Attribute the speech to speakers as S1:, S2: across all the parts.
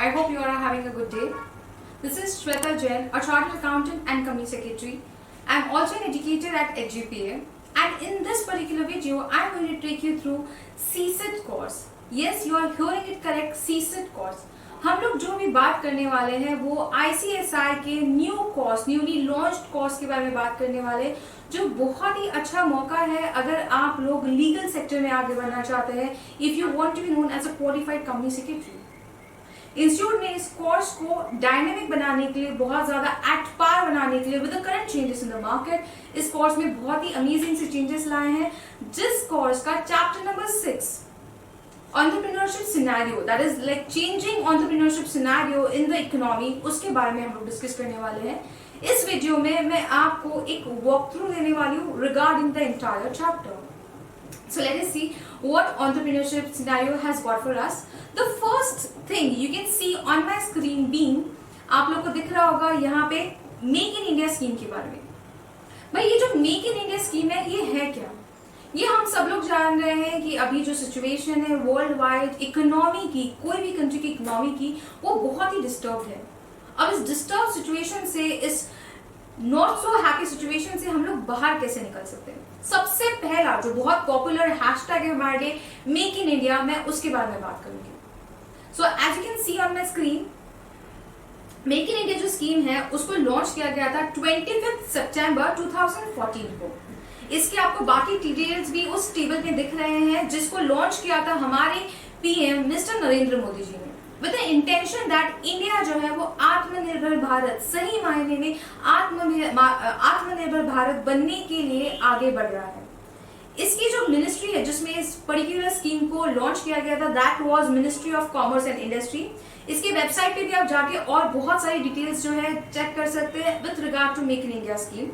S1: I hope you are having a good day. This is Shweta Jain, a chartered accountant and company secretary. I am also an educator at HGPA, and in this particular video, I am going to take you through CSET course. Yes, you are hearing it correct, CSET course. हम लोग जो भी बात करने वाले हैं वो ICSI के न्यूली लॉन्च्ड कोर्स के बारे में बात करने वाले, जो बहुत ही अच्छा मौका है अगर आप लोग लीगल सेक्टर में आगे बढ़ना चाहते हैं, if you want to be known as a qualified company secretary. Institute ने इस कोर्स को डायनेमिक बनाने के लिए, बहुत ज्यादा एट पार बनाने के लिए, with the current changes in the market, इस कोर्स में बहुत ही अमेजिंग से चेंजेस लाए हैं, जिस कोर्स का chapter number 6 entrepreneurship scenario, that is like changing entrepreneurship scenario in the economy, उसके बारे में हम लोग डिस्कस करने वाले हैं। इस वीडियो में मैं आपको एक वॉक थ्रू देने वाली हूँ regarding the entire chapter. So let us see what entrepreneurship scenario has got for us. The first thing you can see on my screen being, आप लोग को दिख रहा होगा यहाँ पे मेक इन इंडिया स्कीम के बारे में। भाई ये जो मेक इन इंडिया स्कीम है, ये है क्या? ये हम सब लोग जान रहे हैं कि अभी जो सिचुएशन है वर्ल्ड वाइड इकोनॉमी की, कोई भी कंट्री की इकोनॉमी की, वो बहुत ही डिस्टर्ब है। अब इस डिस्टर्ब सिचुएशन से, इस नॉट सो हैप्पी सिचुएशन से हम लोग बाहर कैसे निकल सकते हैं? सबसे पहला जो बहुत पॉपुलर हैशटैग है हमारे लिए, मेक इन इंडिया, मैं उसके बारे में बात करूंगी। So as you can see on my screen, make in India जो स्कीम है उसको लॉन्च किया गया था 25 सितंबर 2014 को। इसके आपको बाकी डिटेल्स भी उस टेबल में दिख रहे हैं, जिसको लॉन्च किया था हमारे पीएम मिस्टर नरेंद्र मोदी जी ने, with the intention that India जो है वो आत्मनिर्भर भारत, सही मायने में आत्मनिर्भर भारत बनने के लिए आगे बढ़ रहा है। इसकी जो मिनिस्ट्री है जिसमें इस पर्टिकुलर स्कीम को लॉन्च किया गया था, that was ministry of commerce and industry. इसके वेबसाइट पे भी आप जाके और बहुत सारी डिटेल्स जो है चेक कर सकते हैं with regard to make in India scheme.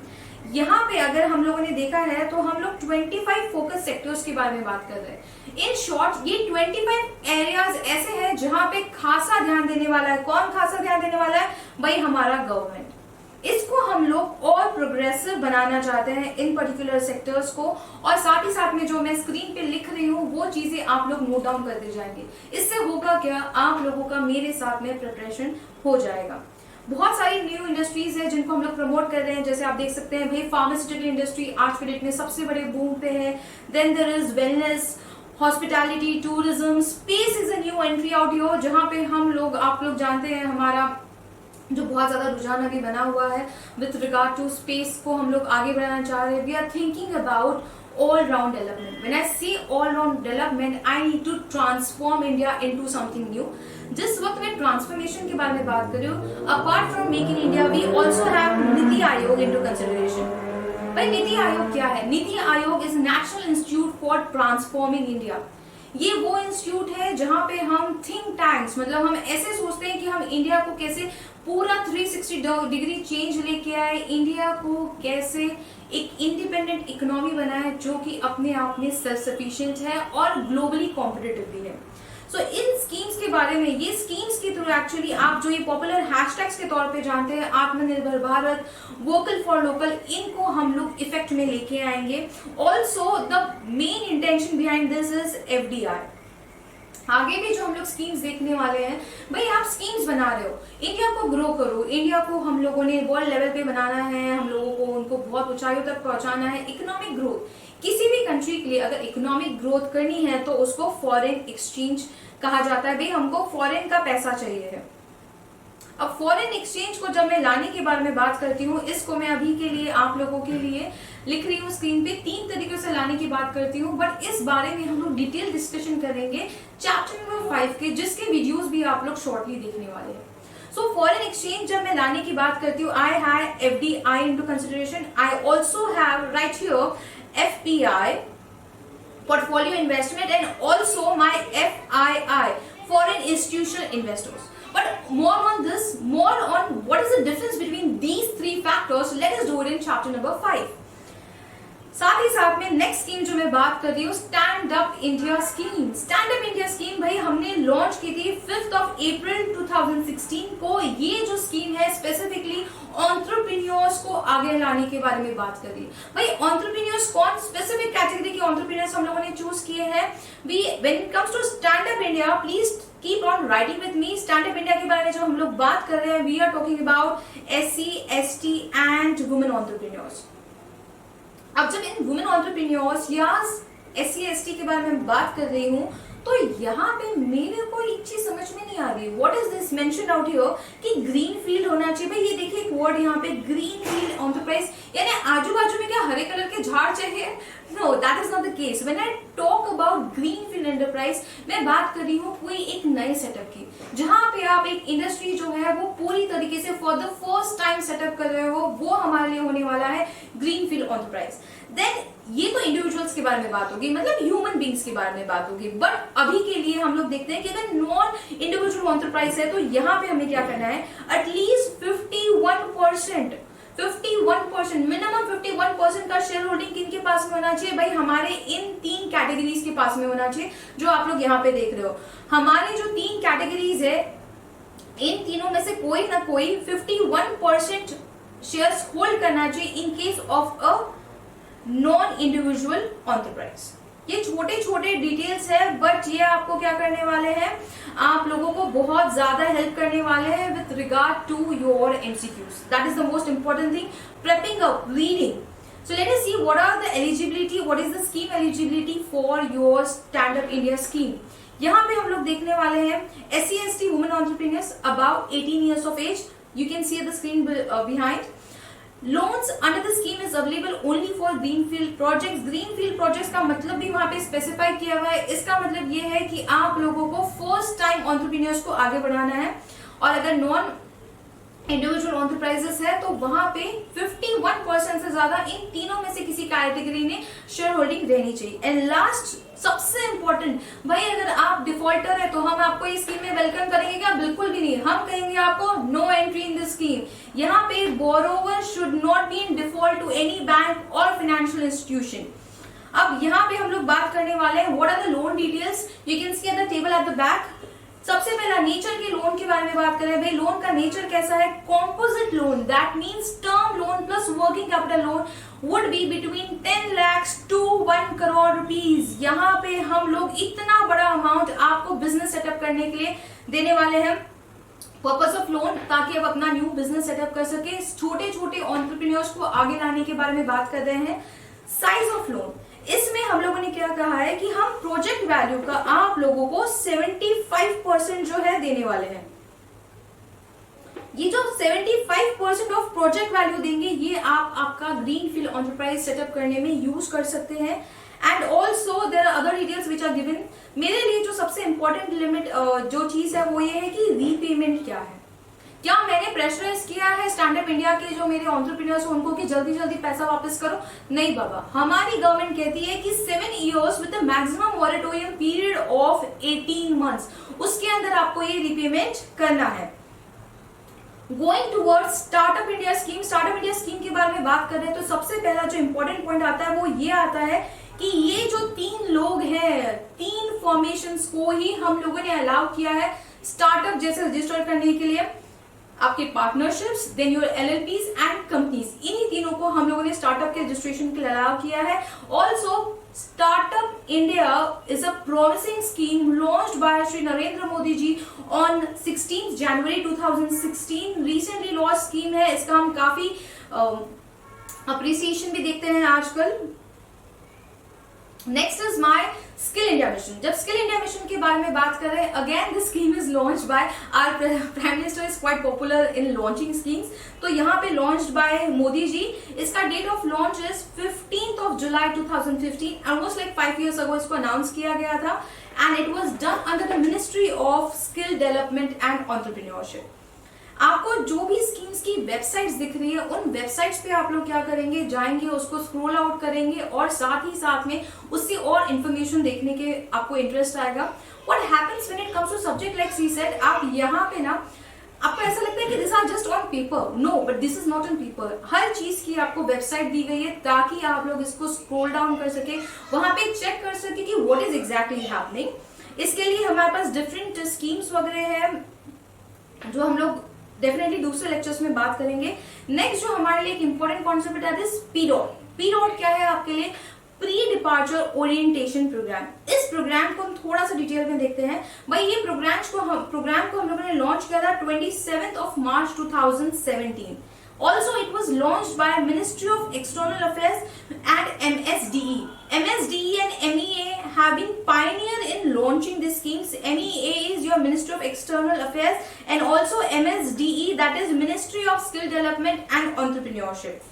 S1: यहाँ पे अगर हम लोगों ने देखा है तो हम लोग 25 फोकस सेक्टर्स के बारे में बात कर रहे हैं। इन शॉर्ट ये 25 एरियाज ऐसे हैं जहां पे खासा ध्यान देने वाला है। कौन खासा ध्यान देने वाला है? भाई हमारा गवर्नमेंट। इसको हम लोग और प्रोग्रेसिव बनाना चाहते हैं इन पर्टिकुलर सेक्टर्स को, और साथ ही साथ में जो मैं स्क्रीन पे लिख रही हूँ वो चीजें आप लोग नोट डाउन करते जाएंगे। इससे होगा क्या, आप लोगों का मेरे साथ में प्रिपरेशन हो जाएगा। बहुत सारी न्यू इंडस्ट्रीज है जिनको हम लोग प्रमोट कर रहे हैं, जैसे आप देख सकते हैं भाई फार्मास्यूटिकल इंडस्ट्री आज के डेट में सबसे बड़े बूम पे है। Then there is wellness, hospitality, tourism, space is a new entry out here, जहां पे हम लोग, आप लोग जानते हैं हमारा जो बहुत ज्यादा रुझान अभी बना हुआ है विथ रिगार्ड टू स्पेस को हम लोग आगे बढ़ाना चाह रहे हैं। We are thinking about all round development. When I say all round development, I need to transform India into something new. जिस वक्त मैं ट्रांसफॉर्मेशन के बारे में बात कर रही हूँ, apart from make in India we also have NITI Aayog into consideration. भाई नीति आयोग क्या है? NITI Aayog is national institute for transforming India. ये वो इंस्टीट्यूट है जहां पे हम थिंक टैंक्स, मतलब हम ऐसे सोचते हैं कि हम इंडिया को कैसे पूरा 360 डिग्री चेंज लेके आए, इंडिया को कैसे एक इंडिपेंडेंट इकोनॉमी बनाए जो कि अपने आप में सेल्फ सफिशिएंट है और ग्लोबली कॉम्पिटिटिव भी है। सो इन स्कीम्स के बारे में, ये स्कीम्स के थ्रू एक्चुअली आप जो ये पॉपुलर हैशटैग्स के तौर पे जानते हैं, आत्मनिर्भर भारत, वोकल फॉर लोकल, इनको हम लोग इफेक्ट में लेके आएंगे। Also the main intention behind this is FDI। आगे भी जो हम लोग स्कीम्स देखने वाले हैं, भाई आप स्कीम्स बना रहे हो, इंडिया को ग्रो करो, इंडिया को हम लोगों ने वर्ल्ड लेवल पे बनाना है, हम लोगों को उनको बहुत ऊंचाइयों तक पहुंचाना है। इकोनॉमिक ग्रोथ, किसी भी कंट्री के लिए अगर इकोनॉमिक ग्रोथ करनी है तो उसको फॉरेन एक्सचेंज कहा जाता है। भाई हमको फॉरेन का पैसा चाहिए है। अब फॉरेन एक्सचेंज को जब मैं लाने के बारे में बात करती हूँ, इसको मैं अभी के लिए आप लोगों के लिए लिख रही हूँ स्क्रीन पे, 3 तरीकों से लाने की बात करती हूँ, बट इस बारे में हम लोग डिटेल डिस्कशन करेंगे चैप्टर नंबर 5 के, जिसके वीडियोस भी आप लोग शॉर्टली देखने वाले हैं। सो फॉरेन एक्सचेंज जब मैं लाने की बात करती हूँ, I have FDI into consideration, I also have right here FPI, portfolio investment, and also my FII, foreign institutional investors. But more on this, more on what is the difference between these 3 factors, let us do it in chapter number 5. साथ ही साथ में next scheme जो मैं बात कर रही हूँ, stand up India scheme. Stand up India scheme भाई हमने लॉन्च की थी 5 अप्रैल 2016 को। ये जो स्कीम है स्पेसिफिकली एंटरप्रेन्योर्स को आगे लाने के बारे में बात कर रही है। भाई एंटरप्रेन्योर्स कौन, स्पेसिफिक कैटेगरी के एंटरप्रेन्योर्स हम लोगों ने चूज किए हैं। When it comes to stand up India, please keep on writing with me. Stand up India के बारे में जब हम लोग बात कर रहे हैं, we are talking about SC, ST and women entrepreneurs. अब जब इन वुमेन एंटरप्रेन्योर्स या SC, ST के बारे में बात कर रही हूँ, तो यहाँ पे मेरे को एक चीज समझ में नहीं आ रही, what is this mention out here कि ग्रीन फील्ड होना चाहिए। भाई ये देखिए एक वर्ड यहाँ पे, ग्रीन फील्ड एंटरप्राइज, यानी आजू बाजू में क्या हरे कलर के झाड़ चाहिए? No, that is not the case. When I talk about green field enterprise, मैं बात कर रही हूँ कोई एक नए सेटअप की, जहां पे आप एक इंडस्ट्री जो है वो पूरी तरीके से for the first time setup कर रहे हो, वो हमारे लिए होने वाला है ग्रीन फील्ड एंटरप्राइज। देन ये तो इंडिविजुअल्स के बारे में बात होगी, मतलब ह्यूमन बींग्स के बारे में बात होगी, बट अभी के लिए हम लोग देखते हैं कि अगर नॉन इंडिविजुअल एंटरप्राइज है तो यहाँ पे हमें क्या करना है, एटलीस्ट 51%, मिनिमम 51% का शेयर होल्डिंग किन के पास में होना चाहिए? भाई हमारे इन 3 कैटेगरीज के पास में होना चाहिए, जो आप लोग यहाँ पे देख रहे हो। हमारे जो 3 कैटेगरीज है, इन तीनों में से कोई ना कोई 51% शेयर्स होल्ड करना चाहिए in case of a non individual enterprise. ये छोटे छोटे डिटेल्स है, बट ये आपको क्या करने वाले हैं, आप लोगों को बहुत ज्यादा हेल्प करने वाले हैं with regard to your MCQs। That is the most important thing, prepping up, reading. So let us see what are the eligibility, what is the scheme eligibility for your Stand Up India scheme. यहाँ पे हम लोग देखने वाले हैं SC, ST women entrepreneurs above 18 years of age. You can see the screen behind. Loans under the scheme is available only for greenfield projects. Greenfield projects का मतलब भी वहाँ पे स्पेसिफाई किया हुआ है। इसका मतलब ये है कि आप लोगों को फर्स्ट टाइम एंटरप्रेन्योर्स को आगे बढ़ाना है, और अगर नॉन इंडिविजुअल एंटरप्राइजेस है तो वहां पे 51% से ज्यादा इन तीनों में से किसी कैटेगरी में शेयर होल्डिंग रहनी चाहिए। एंड लास्ट, सबसे इंपॉर्टेंट, भाई अगर आप डिफॉल्टर है तो हम आपको इस स्कीम में वेलकम करेंगे क्या? बिल्कुल भी नहीं। हम कहेंगे आपको no entry in this scheme. यहाँ पे borrower should not be in default to any bank और फाइनेंशियल इंस्टीट्यूशन। अब यहाँ पे हम लोग बात करने वाले हैं what are the loan details. You can see at the table at the back. सबसे पहला नेचर के लोन के बारे में बात करें। भाई लोन का नेचर कैसा है? Composite loan, that means term loan plus working capital loan would be between 10 lakh to 1 crore rupees. यहाँ पे हम लोग इतना बड़ा अमाउंट आपको बिजनेस सेटअप करने के लिए देने वाले हैं, पर्पस ऑफ लोन, ताकि आप अपना न्यू बिजनेस सेटअप कर सके। छोटे छोटे एंटरप्रेन्योर्स को आगे लाने के बारे में बात कर रहे हैं। साइज ऑफ लोन, इसमें हम लोगों ने क्या कहा है कि हम प्रोजेक्ट वैल्यू का आप लोगों को 75% जो है देने वाले हैं। ये जो 75% ऑफ प्रोजेक्ट वैल्यू देंगे, ये आप आपका ग्रीन फील्ड एंटरप्राइज सेटअप करने में यूज कर सकते हैं। And also there are other details which are given. मेरे लिए जो सबसे इंपॉर्टेंट लिमिट जो चीज है वो ये है कि रीपेमेंट क्या है। क्या मैंने प्रेशराइज किया है स्टैंड अप इंडिया के जो मेरे एंटरप्रेन्योर्स हैं उनको कि जल्दी जल्दी पैसा वापस करो? नहीं बाबा, हमारी गवर्नमेंट कहती है कि 7 years with the maximum moratorium period of 18 months, उसके अंदर आपको ये रिपेमेंट करना है। Going towards startup India scheme. Startup India scheme के बारे में बात कर रहे हैं तो सबसे पहला जो इंपॉर्टेंट पॉइंट आता है वो ये आता है कि ये जो 3 लोग हैं, 3 फॉर्मेशंस को ही हम लोगों ने अलाउ किया है स्टार्टअप जैसे रजिस्टर करने के लिए। आपके partnerships, then your LLPs and companies, इन्हीं तीनों को हम लोगों ने स्टार्टअप के रजिस्ट्रेशन के लिए अलाउ किया है। Also startup India is a promising scheme launched by Shri Narendra Modi ji on 16 January 2016। Recently launch scheme है, इसका हम काफी अप्रिसिएशन भी देखते हैं आजकल। Next is my skill India mission. जब स्किल इंडिया मिशन के बारे में बात कर रहे हैं, again this scheme is launched by our prime minister, is quite popular in launching schemes. तो यहाँ पे लॉन्च्ड बाय मोदी जी। इसका date of launch is 15 July 2015। Almost like 5 years ago इसको अनाउंस किया गया था and it was done under the ministry of skill development and entrepreneurship. आपको जो भी स्कीम्स की वेबसाइट्स दिख रही है, उन वेबसाइट्स पे आप लोग क्या करेंगे, जाएंगे, उसको स्क्रॉल आउट करेंगे और साथ ही साथ में उससे और इन्फॉर्मेशन देखने के आपको इंटरेस्ट आएगा। What happens when it comes to subject like CSAT, आप यहाँ पे ना आपको ऐसा लगता है कि this are just on paper. No, but this is not on paper. हर चीज की आपको वेबसाइट दी गई है ताकि आप लोग इसको स्क्रॉल डाउन कर सके, वहां पे चेक कर सके कि व्हाट इज एग्जैक्टली हैपनिंग। इसके लिए हमारे पास डिफरेंट स्कीम्स वगैरह है जो हम लोग डेफिनेटली दूसरे लेक्चर्स में बात करेंगे। नेक्स्ट जो हमारे लिए एक इंपॉर्टेंट कॉन्सेप्ट है दिस पीडॉट। पीडॉट क्या है आपके लिए? Pre departure orientation program. इस प्रोग्राम को हम थोड़ा सा डिटेल में देखते हैं। भाई ये प्रोग्राम को हम लोगों ने लॉन्च किया था 27th of March 2017। Also, it was launched by Ministry of External Affairs and MSDE. MSDE and MEA have been pioneer in launching these schemes. MEA is your Ministry of External Affairs, and also MSDE, that is Ministry of Skill Development and Entrepreneurship.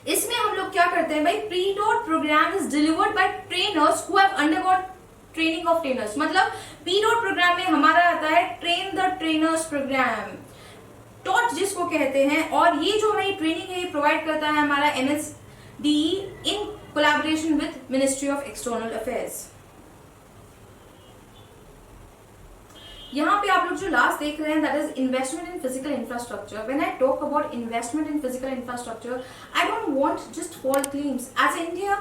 S1: इसमें हम लोग क्या करते हैं भाई, pre dot program is delivered by trainers who have undergone training of trainers. मतलब P dot program में हमारा आता है train the trainers program, ToT जिसको कहते हैं, और ये जो हमारी ट्रेनिंग है ये प्रोवाइड करता है हमारा MSDE in collaboration with ministry of external affairs. यहाँ पे आप लोग जो लास्ट देख रहे हैं that is investment in physical infrastructure. When I talk about investment in physical infrastructure, I don't want just fall claims. As an Indian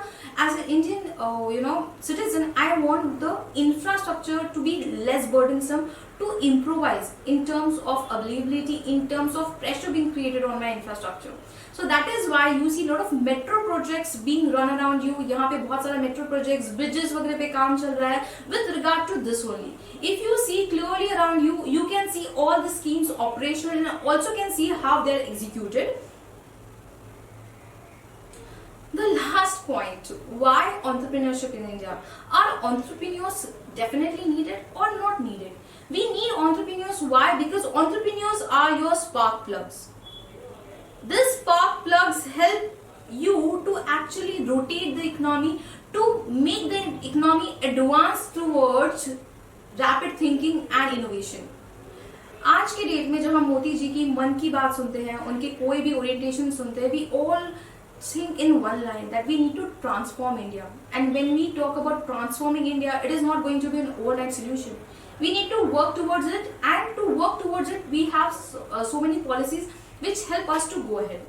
S1: citizen, I want the infrastructure to be less burdensome, to improvise in terms of availability, in terms of pressure being created on my infrastructure. So that is why you see lot of metro projects being run around you. यहाँ पे बहुत सारा metro projects, bridges वगैरह पे काम चल रहा है with regard to this only. If you see clearly around you, you can see all the schemes operational and also can see how they are executed. The last point, why entrepreneurship in India? Are entrepreneurs definitely needed or not needed? We need entrepreneurs. Why? Because entrepreneurs are your spark plugs. These spark plugs help you to actually rotate the economy, to make the economy advance towards rapid thinking and innovation. आज के date में जब हम मोदी जी की मन की बात सुनते हैं, उनके कोई भी ओरिएंटेशन सुनते हैं, we all think in one line that we need to transform India. And when we talk about transforming India, it is not going to be an overnight solution. We need to work towards it, and to work towards it, we have so many policies which help us to go ahead.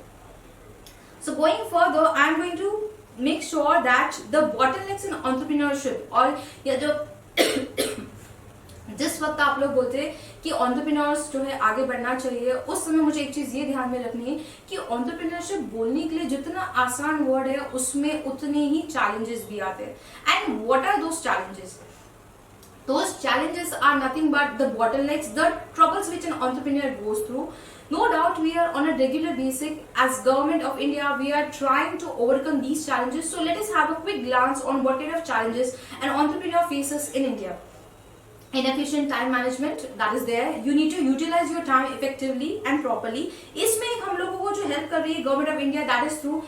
S1: So going further, I am going to make sure that the bottlenecks in entrepreneurship, और या जो जिस वक्त आप लोग बोलते हैं कि एंटरप्रेन्योर्स जो है आगे बढ़ना चाहिए, उस समय मुझे एक चीज ये ध्यान में रखनी है कि एंटरप्रेन्योरशिप बोलने के लिए जितना आसान वर्ड है उसमें उतने ही चैलेंजेस भी आते हैं। And what are those challenges? Those challenges are nothing but the bottlenecks, the troubles which an entrepreneur goes through. No doubt we are on a regular basis as Government of India, we are trying to overcome these challenges. So let us have a quick glance on what kind of challenges an entrepreneur faces in India. Inefficient time management, that is there. You need to utilize your time effectively and properly. इसमें हम लोगों को जो help कर रही है Government of India, that is through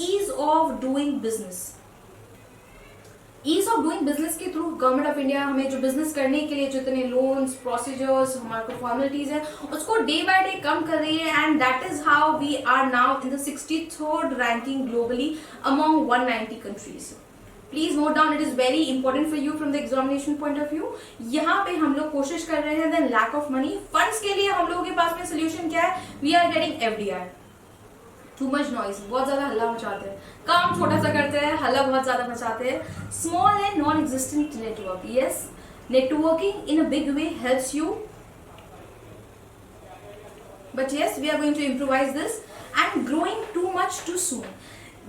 S1: ease of doing business. Ease of doing business के through government of India हमें जो बिजनेस करने के लिए जितने लोन्स, प्रोसीजर्स, हमारे को फॉर्मेलिटीज है, उसको डे बाय डे कम कर रही है। And that is how we are now in the 63rd ranking globally among 190 countries. Please note down, it is very important for you from the examination point of view. यहाँ पे हम लोग कोशिश कर रहे हैं, then lack of money funds के लिए हम लोगों के पास में सोल्यूशन क्या है? We are getting FDI. Too much noise, बहुत ज्यादा हल्ला मचाते हैं, काम छोटा सा करते हैं, हल्ला बहुत ज्यादा मचाते हैं। Small and non existent network, yes, networking in a big way helps you, but yes, we are going to improvise this. And growing too much too soon,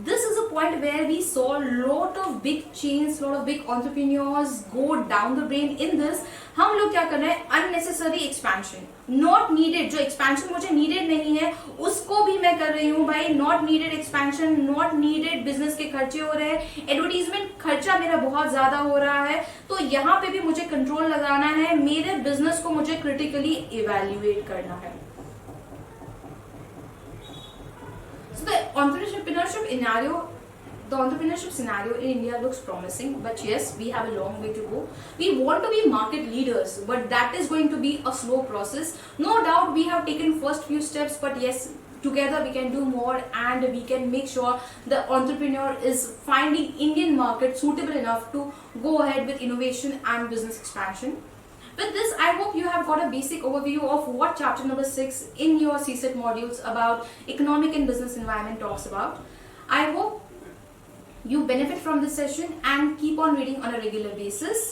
S1: this is a point where we saw lot of big chains, lot of big entrepreneurs go down the drain in this. हम लोग क्या कर रहे हैं? unnecessary expansion, not needed, जो expansion मुझे needed नहीं है उसको भी मैं कर रही हूँ भाई। not needed expansion, not needed business के खर्चे हो रहे हैं, advertisement खर्चा मेरा बहुत ज्यादा हो रहा है, तो यहाँ पे भी मुझे कंट्रोल लगाना है, मेरे बिजनेस को मुझे क्रिटिकली इवेल्युएट करना है। So the entrepreneurship scenario in India looks promising, but yes, we have a long way to go. We want to be market leaders, but that is going to be a slow process. No doubt we have taken first few steps, but yes, together we can do more, and we can make sure the entrepreneur is finding Indian market suitable enough to go ahead with innovation and business expansion. With this, I hope you have got a basic overview of what chapter number 6 in your CSET modules about economic and business environment talks about. I hope you benefit from this session and keep on reading on a regular basis.